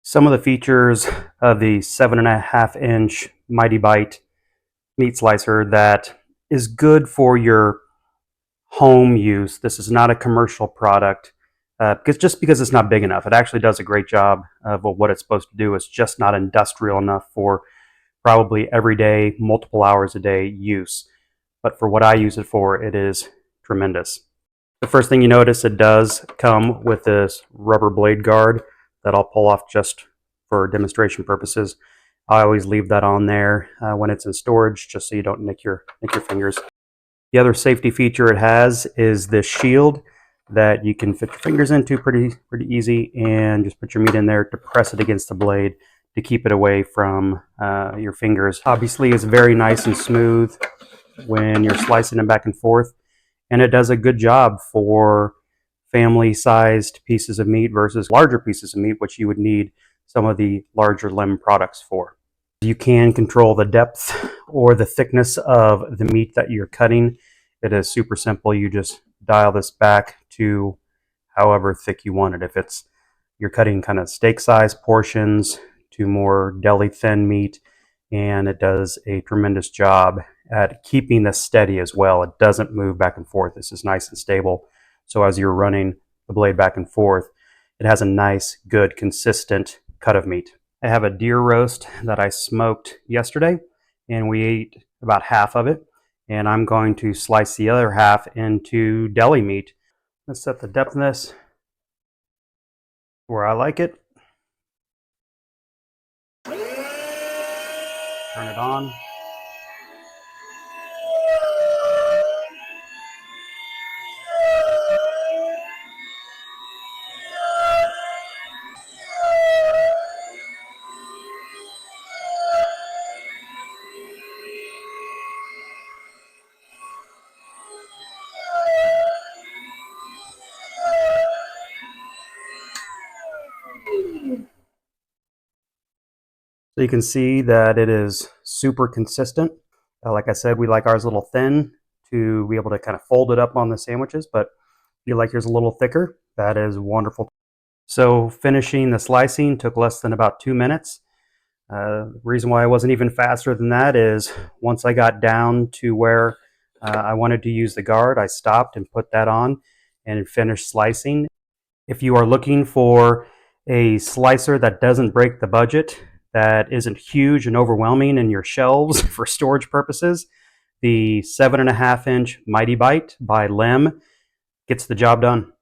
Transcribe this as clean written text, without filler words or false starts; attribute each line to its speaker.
Speaker 1: Some of the features of the 7.5-inch Mighty Bite meat slicer that is good for your home use. This is not a commercial product because it's not big enough. It actually does a great job of what it's supposed to do. It's just not industrial enough for probably everyday, multiple hours a day use. But for what I use it for, it is tremendous. The first thing you notice, it does come with this rubber blade guard that I'll pull off just for demonstration purposes. I always leave that on there when it's in storage, just so you don't nick your fingers. The other safety feature it has is this shield that you can fit your fingers into pretty easy, and just put your meat in there to press it against the blade to keep it away from your fingers. Obviously, it's very nice and smooth when you're slicing them back and forth, and it does a good job for family-sized pieces of meat versus larger pieces of meat, which you would need some of the larger LEM products for. You can control the depth or the thickness of the meat that you're cutting. It is super simple. You just dial this back to however thick you want it. If you're cutting kind of steak size portions to more deli thin meat, and it does a tremendous job at keeping this steady as well. It doesn't move back and forth. This is nice and stable. So as you're running the blade back and forth, it has a nice, good, consistent cut of meat. I have a deer roast that I smoked yesterday, and we ate about half of it, and I'm going to slice the other half into deli meat. Let's set the depth in this where I like it. Turn it on. So you can see that it is super consistent. Like I said, we like ours a little thin to be able to kind of fold it up on the sandwiches, but if you like yours a little thicker, that is wonderful. So finishing the slicing took less than about 2 minutes. The reason why I wasn't even faster than that is once I got down to where I wanted to use the guard, I stopped and put that on and finished slicing. If you are looking for a slicer that doesn't break the budget, that isn't huge and overwhelming in your shelves for storage purposes, the 7.5-inch Mighty Bite by LEM gets the job done.